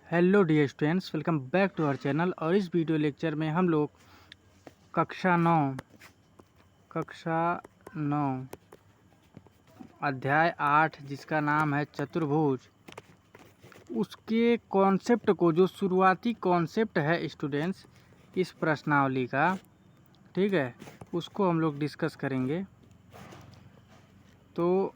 Hello dear students, welcome back to our channel. और इस video lecture में हम लोग कक्षा 9 अध्याय 8 जिसका नाम है चतुर्भुज, उसके कॉन्सेप्ट को, जो शुरुआती कॉन्सेप्ट है स्टूडेंट्स इस प्रश्नावली का, ठीक है, उसको हम लोग डिस्कस करेंगे। तो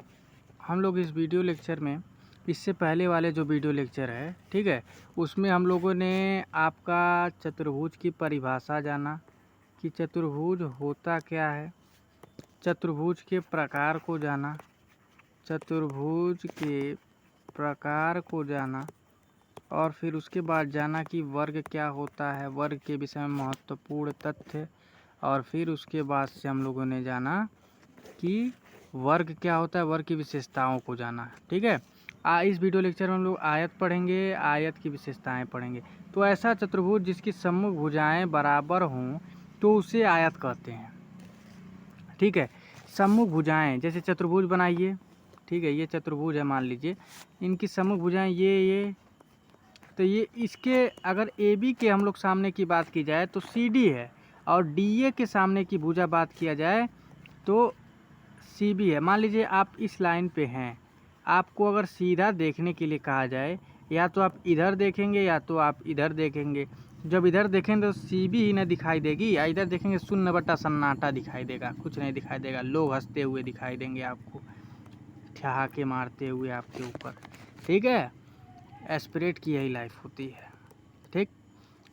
हम लोग इस वीडियो लेक्चर में, इससे पहले वाले जो वीडियो लेक्चर है, ठीक है, उसमें हम लोगों ने आपका चतुर्भुज की परिभाषा जाना कि चतुर्भुज होता क्या है, चतुर्भुज के प्रकार को जाना, चतुर्भुज के प्रकार को जाना, और फिर उसके बाद जाना कि वर्ग क्या होता है, वर्ग के विषय में महत्वपूर्ण तथ्य, और फिर उसके बाद से हम लोगों ने जाना कि वर्ग क्या होता है, वर्ग की विशेषताओं को जाना। ठीक है, इस वीडियो लेक्चर में हम लोग आयत पढ़ेंगे, आयत की विशेषताएं पढ़ेंगे। तो ऐसा चतुर्भुज जिसकी सम्मुख भुजाएं बराबर हों तो उसे आयत कहते हैं। ठीक है, सम्मुख भुजाएं, जैसे चतुर्भुज बनाइए, ठीक है, ये चतुर्भुज है, मान लीजिए इनकी सम्मुख भुजाएं ये, तो ये इसके अगर ए बी के हम लोग सामने की बात की जाए तो सी डी है, और डी ए के सामने की भुजा बात किया जाए तो सी बी है। मान लीजिए आप इस लाइन पे हैं, आपको अगर सीधा देखने के लिए कहा जाए, या तो आप इधर देखेंगे या तो आप इधर देखेंगे। जब इधर देखेंगे तो सी बी ही न दिखाई देगी, या इधर देखेंगे शून्य बट्टा सन्नाटा दिखाई देगा, कुछ नहीं दिखाई देगा। लोग हंसते हुए दिखाई देंगे आपको, ठहाके मारते हुए आपके ऊपर। ठीक है, एस्पिरेट की यही लाइफ होती है। ठीक,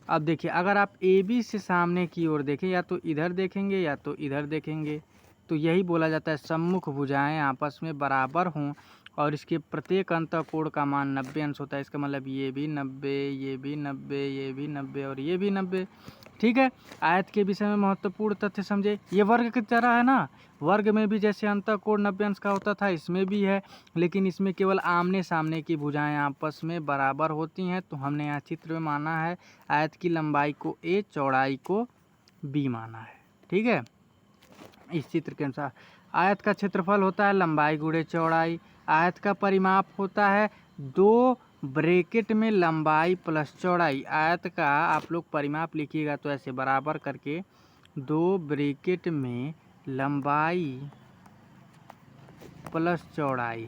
अब देखिए, अगर आप ए बी से सामने की ओर देखें, या तो इधर देखेंगे या तो इधर देखेंगे, तो यही बोला जाता है सम्मुख भुजाएं आपस में बराबर हों और इसके प्रत्येक अंतःकोण का मान 90 अंश होता है। इसका मतलब ये भी 90, ये भी 90, ये भी 90 और ये भी 90। ठीक है, आयत के विषय में महत्वपूर्ण तथ्य समझे। ये वर्ग की तरह है ना, वर्ग में भी जैसे अंतःकोण 90 अंश का होता था, इसमें भी है, लेकिन इसमें केवल आमने सामने की भुजाएं आपस में बराबर होती हैं। तो हमने यहाँ चित्र में माना है आयत की लंबाई को a, चौड़ाई को b माना है। ठीक है, इस चित्र के अनुसार आयत का क्षेत्रफल होता है लंबाई गुणे चौड़ाई। आयत का परिमाप होता है 2 ब्रैकेट में लंबाई प्लस चौड़ाई। आयत का आप लोग परिमाप लिखिएगा तो ऐसे बराबर करके 2 ब्रैकेट में लंबाई प्लस चौड़ाई।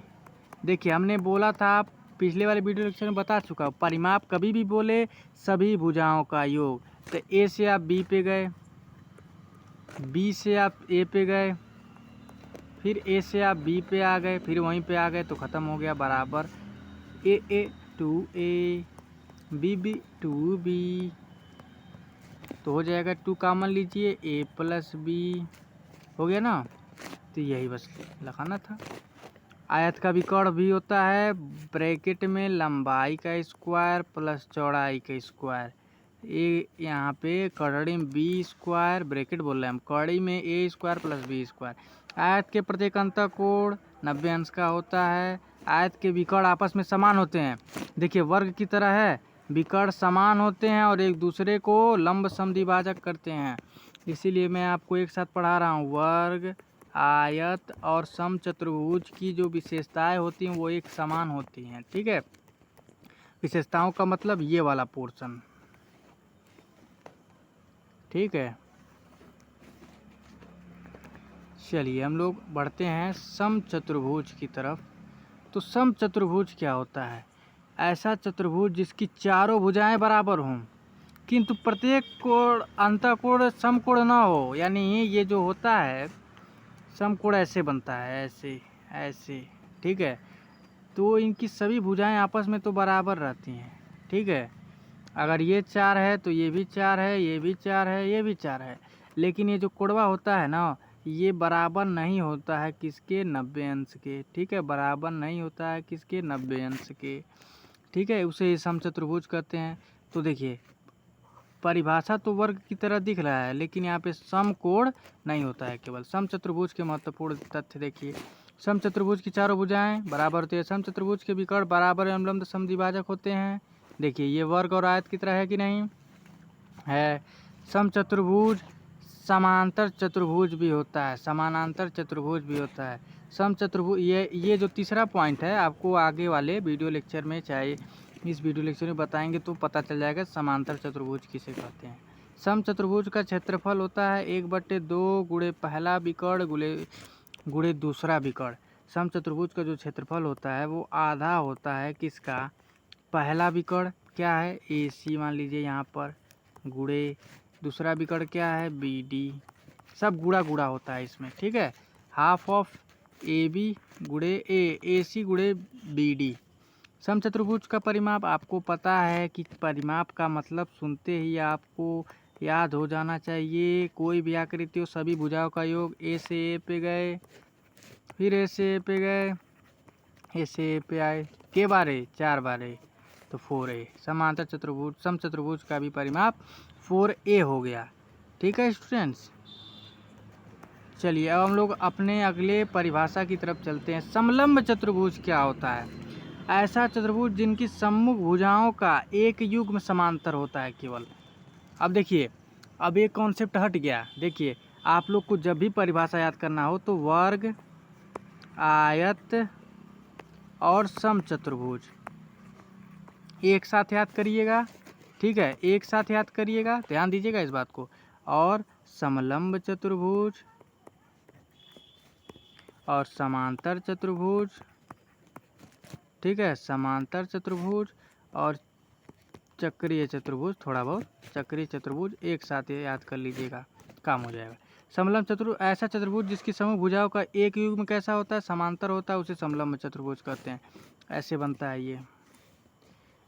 देखिए, हमने बोला था, पिछले वाले वीडियो लेक्चर में बता चुका हूँ, परिमाप कभी भी बोले सभी भुजाओं का योग। तो ए से आप बी पे गए, बी से आप ए पे गए, फिर ए से आप बी पे आ गए, फिर वहीं पे आ गए, तो ख़त्म हो गया बराबर A to A, B to B, तो हो जाएगा 2 कॉमन लीजिए, ए प्लस बी, हो गया ना। तो यही बस लगाना था। आयत का विकर्ण भी होता है ब्रैकेट में लंबाई का स्क्वायर प्लस चौड़ाई का स्क्वायर। ए यहाँ पे कड़ी में बी स्क्वायर, ब्रैकेट बोल रहे हैं हम, कड़ी में ए स्क्वायर प्लस बी स्क्वायर। आयत के प्रत्येक अंतःकोण 90 अंश का होता है। आयत के विकर्ण आपस में समान होते हैं। देखिए, वर्ग की तरह है, विकर्ण समान होते हैं और एक दूसरे को लंब समद्विभाजक करते हैं। इसीलिए मैं आपको एक साथ पढ़ा रहा हूँ। वर्ग, आयत और समचतुर्भुज की जो विशेषताएं होती हैं वो एक समान होती हैं। ठीक है, विशेषताओं का मतलब ये वाला पोर्शन। ठीक है, चलिए हम लोग बढ़ते हैं समचतुर्भुज की तरफ। तो समचतुर्भुज क्या होता है? ऐसा चतुर्भुज जिसकी चारों भुजाएं बराबर हों किंतु प्रत्येक कोण अंतःकोण समकोण ना हो। यानी ये जो होता है समकोण ऐसे बनता है, ऐसे ऐसे। ठीक है, तो इनकी सभी भुजाएं आपस में तो बराबर रहती हैं। ठीक है, अगर ये 4 है तो ये भी 4 है, ये भी 4 है, ये भी 4 है, लेकिन ये जो कोणवा होता है ना, ये बराबर नहीं होता है किसके? 90 अंश के। ठीक है, बराबर नहीं होता है किसके? 90 अंश के। ठीक है, उसे समचतुर्भुज कहते हैं। तो देखिए, परिभाषा तो वर्ग की तरह दिख रहा है, लेकिन यहाँ पे समकोण नहीं होता है। केवल समचतुर्भुज के महत्वपूर्ण तथ्य देखिए। समचतुर्भुज की चारों भुजाएं बराबर होती है। समचतुर्भुज के विकर्ण बराबर एवं लंब समद्विभाजक होते हैं। देखिए, ये वर्ग और आयत की तरह है कि नहीं है। समचतुर्भुज समांतर चतुर्भुज भी होता है, समानांतर चतुर्भुज भी होता है। समचतुर्भुज, ये जो तीसरा पॉइंट है, आपको आगे वाले वीडियो लेक्चर में चाहे इस वीडियो लेक्चर में बताएंगे तो पता चल जाएगा समांतर चतुर्भुज किसे कहते हैं। समचतुर्भुज का क्षेत्रफल होता है 1/2 गुणे पहला विकर्ण गुणे दूसरा विकर्ण। समचतुर्भुज का जो क्षेत्रफल होता है वो आधा होता है किसका, पहला विकर्ण क्या है AC मान लीजिए यहाँ पर, गुणे दूसरा विकर्ण क्या है BD, सब गुणा गुणा होता है इसमें, ठीक है। हाफ ऑफ AB गुणे AC गुणे BD। समचतुर्भुज का परिमाप आपको पता है कि परिमाप का मतलब सुनते ही आपको याद हो जाना चाहिए। कोई भी आकृति हो सभी भुजाओं का योग, A से A पे गए, फिर A से A पे गए, A से A पे आए, के बारे 4 बारे तो 4A। समांतर चतुर्भुज समचतुर्भुज का भी परिमाप 4A हो गया, ठीक है स्टूडेंट्स। चलिए अब हम लोग अपने अगले परिभाषा की तरफ चलते हैं। समलंब चतुर्भुज क्या होता है? ऐसा चतुर्भुज जिनकी सम्मुख भुजाओं का एक युग्म समांतर होता है केवल। अब देखिए, अब एक कॉन्सेप्ट हट गया। देखिए आप लोग को जब भी परिभाषा याद करना हो तो वर्ग, आयत और समचतुर्भुज एक साथ याद करिएगा, ठीक है, एक साथ याद करिएगा, ध्यान दीजिएगा इस बात को। और समलंब चतुर्भुज और समांतर चतुर्भुज, ठीक है, समांतर चतुर्भुज और चक्रीय चतुर्भुज, थोड़ा बहुत चक्रीय चतुर्भुज एक साथ याद कर लीजिएगा, काम हो जाएगा। समलंब चतुर्भुज ऐसा चतुर्भुज जिसकी समूह भुजाओं का एक युग्म कैसा होता है, समांतर होता है, उसे समलंब चतुर्भुज कहते हैं। ऐसे बनता है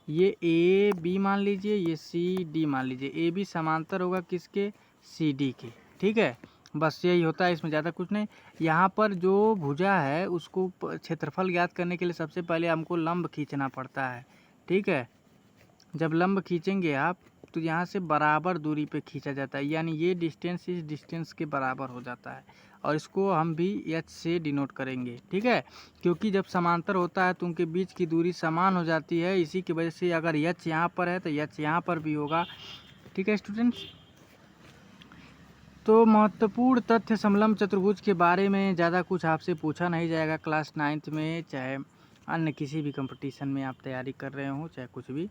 ये AB मान लीजिए, ये CD मान लीजिए। AB समांतर होगा किसके, CD के, ठीक है, बस यही होता है, इसमें ज़्यादा कुछ नहीं। यहाँ पर जो भुजा है उसको क्षेत्रफल ज्ञात करने के लिए सबसे पहले हमको लंब खींचना पड़ता है, ठीक है। जब लंब खींचेंगे आप तो यहाँ से बराबर दूरी पे खींचा जाता है, यानी ये डिस्टेंस इस डिस्टेंस के बराबर हो जाता है, और इसको हम भी H से डिनोट करेंगे, ठीक है। क्योंकि जब समांतर होता है तो उनके बीच की दूरी समान हो जाती है, इसी की वजह से अगर H यहाँ पर है तो H यहाँ पर भी होगा, ठीक है स्टूडेंट्स। तो महत्वपूर्ण तथ्य समलंब चतुर्भुज के बारे में ज़्यादा कुछ आपसे पूछा नहीं जाएगा क्लास 9th में, चाहे अन्य किसी भी कंपटीशन में आप तैयारी कर रहे हो, चाहे कुछ भी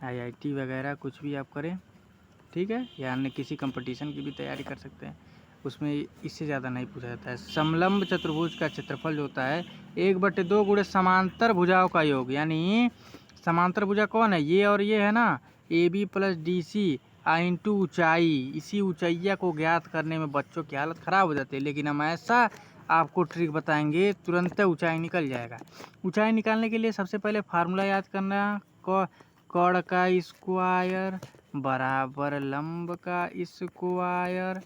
IIT वगैरह कुछ भी आप करें, ठीक है, या अन्य किसी कंपटीशन की भी तैयारी कर सकते हैं, उसमें इससे ज़्यादा नहीं पूछा जाता है। समलंब चतुर्भुज का क्षेत्रफल जो होता है 1/2 गुणे समांतर भुजाओं का योग, यानी समांतर भुजा कौन है, ये और ये है ना, AB + DC इंटू ऊंचाई। इसी ऊंचाइया को ज्ञात करने में बच्चों की हालत ख़राब हो जाती है, लेकिन हम ऐसा आपको ट्रिक बताएंगे तुरंत ऊंचाई निकल जाएगा। ऊंचाई निकालने के लिए सबसे पहले फार्मूला याद करना, कर्ण का स्क्वायर बराबर लंब का स्क्वायर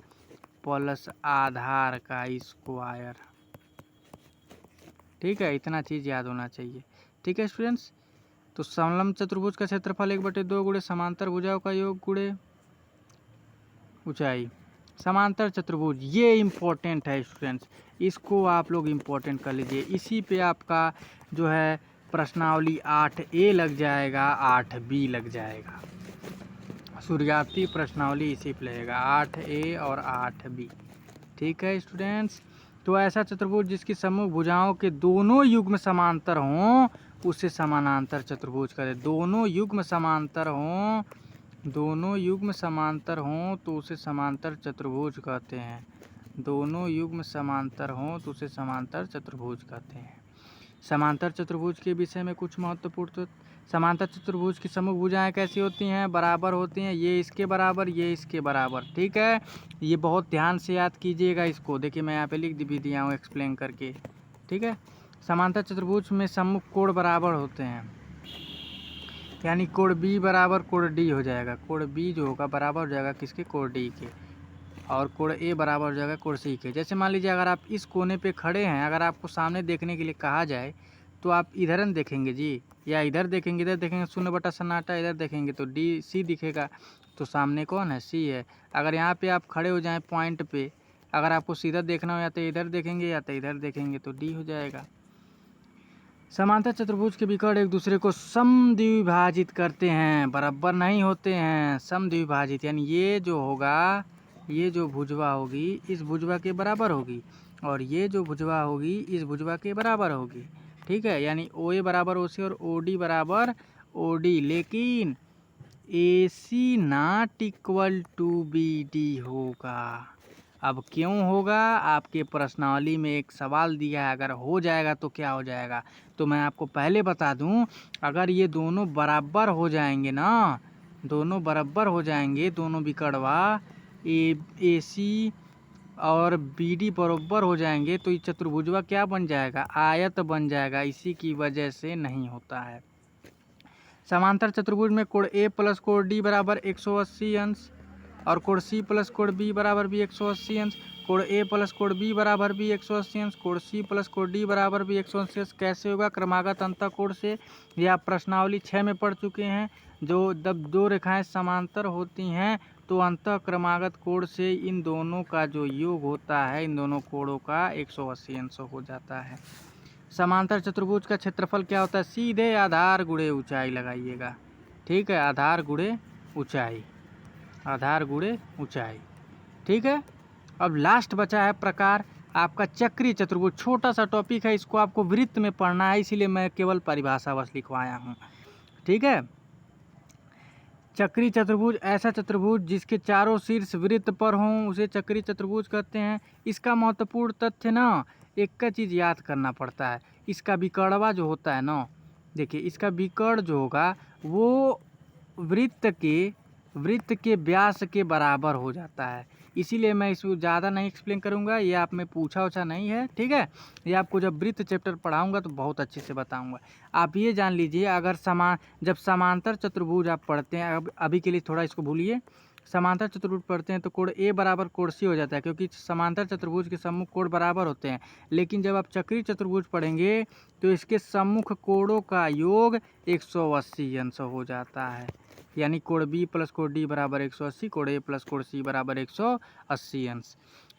प्लस आधार का स्क्वायर, ठीक है, इतना चीज़ याद होना चाहिए, ठीक है स्टूडेंट्स। तो समलंब चतुर्भुज का क्षेत्रफल 1/2 गुणे समांतर भुजाओं का योग गुणे ऊंचाई। समांतर चतुर्भुज ये इम्पोर्टेंट है स्टूडेंट्स, इसको आप लोग इम्पोर्टेंट कर लीजिए। इसी पे आपका जो है प्रश्नावली 8A लग जाएगा, 8B लग जाएगा, शुरुआती प्रश्नावली इसी पे लगेगा 8A और 8B, ठीक है स्टूडेंट्स। तो ऐसा चतुर्भुज जिसकी समूह भुजाओं के दोनों युग्म समांतर हों उसे समानांतर चतुर्भुज कहते। दोनों युग्म समांतर हों, दोनों युग्म समांतर हों तो उसे समांतर चतुर्भुज कहते हैं। दोनों युग्म समांतर हों तो उसे समांतर चतुर्भुज कहते हैं। समांतर चतुर्भुज के विषय में कुछ महत्वपूर्ण, समांतर चतुर्भुज की समूह भुजाएं कैसी होती हैं, बराबर होती हैं, ये इसके बराबर, ये इसके बराबर, ठीक है। ये बहुत ध्यान से याद कीजिएगा इसको, देखिए मैं यहाँ पे लिख भी दिया हूँ एक्सप्लेन करके, ठीक है। समांतर चतुर्भुज में सम्मुख कोण बराबर होते हैं, यानी कोण B बराबर कोण D हो जाएगा। कोण B जो होगा बराबर हो जाएगा किसके, कोण D के, और कोण A बराबर हो जाएगा कोण C के। जैसे मान लीजिए अगर आप इस कोने पे खड़े हैं, अगर आपको सामने देखने के लिए कहा जाए तो आप इधर देखेंगे जी, या इधर देखेंगे, इधर देखेंगे 0 सन्नाटा, इधर देखेंगे तो DC दिखेगा, तो सामने कौन है, C है। अगर यहाँ पे आप खड़े हो जाएं पॉइंट पे, अगर आपको सीधा देखना हो या तो इधर देखेंगे या तो इधर देखेंगे तो D हो जाएगा। समांतर चतुर्भुज के विकर्ण एक दूसरे को समद्विभाजित करते हैं, बराबर नहीं होते हैं, समद्विभाजित, यानी ये जो होगा, ये जो भुजवा होगी इस भुजवा के बराबर होगी, और ये जो भुजवा होगी इस भुजवा के बराबर होगी, ठीक है। यानी OA बराबर OC और OD बराबर OD, लेकिन AC not equal to BD होगा। अब क्यों होगा? आपके प्रश्नावली में एक सवाल दिया है, अगर हो जाएगा तो क्या हो जाएगा? तो मैं आपको पहले बता दूं, अगर ये दोनों बराबर हो जाएंगे ना, दोनों बराबर हो जाएंगे, दोनों विकर्णवा AC और BD बराबर हो जाएंगे तो ये चतुर्भुजवा क्या बन जाएगा? आयत बन जाएगा। इसी की वजह से नहीं होता है। समांतर चतुर्भुज में कोण A प्लस कोण D बराबर 180 अंश और कोण C प्लस कोण B बराबर भी 180 अंश, कोण A प्लस कोण B बराबर भी 180 अंश, कोण C प्लस कोण D बराबर भी 180 अंश। कैसे होगा? क्रमागत अंतःकोण से। ये आप प्रश्नावली 6 में पढ़ चुके हैं। जो जब दो रेखाएं समांतर होती हैं तो अंतः क्रमागत कोण से इन दोनों का जो योग होता है, इन दोनों कोणों का 180 अंश हो जाता है। समांतर चतुर्भुज का क्षेत्रफल क्या होता है? सीधे आधार गुणे ऊंचाई लगाइएगा। ठीक है, आधार गुणे ऊंचाई, आधार गुणे ऊंचाई। ठीक है, अब लास्ट बचा है प्रकार आपका चक्रीय चतुर्भुज। छोटा सा टॉपिक है, इसको आपको वृत्त में पढ़ना है, इसीलिए मैं केवल परिभाषा बस लिखवाया हूँ। ठीक है, चक्रीय चतुर्भुज ऐसा चतुर्भुज जिसके चारों शीर्ष वृत्त पर हों उसे चक्रीय चतुर्भुज कहते हैं। इसका महत्वपूर्ण तथ्य ना, एक का चीज़ याद करना पड़ता है, इसका विकर्णवा जो होता है ना, देखिए इसका विकर्ण जो होगा वो वृत्त के व्यास के बराबर हो जाता है। इसीलिए मैं इसको ज़्यादा नहीं एक्सप्लेन करूँगा, ये आप में पूछा उछा नहीं है। ठीक है, ये आपको जब वृत्त चैप्टर पढ़ाऊँगा तो बहुत अच्छे से बताऊँगा। आप ये जान लीजिए, अगर जब समांतर चतुर्भुज आप पढ़ते हैं, अब अभी के लिए थोड़ा इसको भूलिए, समांतर चतुर्भुज पढ़ते हैं तो कोण A बराबर कोण C हो जाता है, क्योंकि समांतर चतुर्भुज के सम्मुख कोण बराबर होते हैं। लेकिन जब आप चक्रीय चतुर्भुज पढ़ेंगे तो इसके सम्मुख कोणों का योग 180 अंश हो जाता है। यानी कोण B प्लस कोण D बराबर 180, कोण A प्लस कोण C बराबर 180 अंश।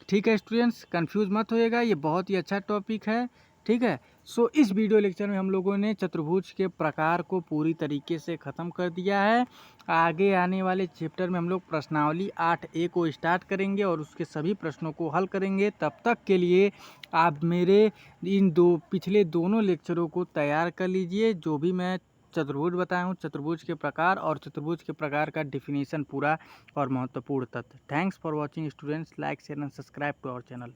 ठीक है स्टूडेंट्स, कंफ्यूज मत होइएगा, ये बहुत ही अच्छा टॉपिक है। ठीक है, सो इस वीडियो लेक्चर में हम लोगों ने चतुर्भुज के प्रकार को पूरी तरीके से ख़त्म कर दिया है। आगे आने वाले चैप्टर में हम लोग प्रश्नावली 8A को स्टार्ट करेंगे और उसके सभी प्रश्नों को हल करेंगे। तब तक के लिए आप मेरे इन पिछले दोनों लेक्चरों को तैयार कर लीजिए, जो भी मैं चतुर्भुज बताया हूँ, चतुर्भुज के प्रकार और चतुर्भुज के प्रकार का डिफिनीशन पूरा और महत्वपूर्ण तथ्य। Thanks for watching students, like share and subscribe to our channel.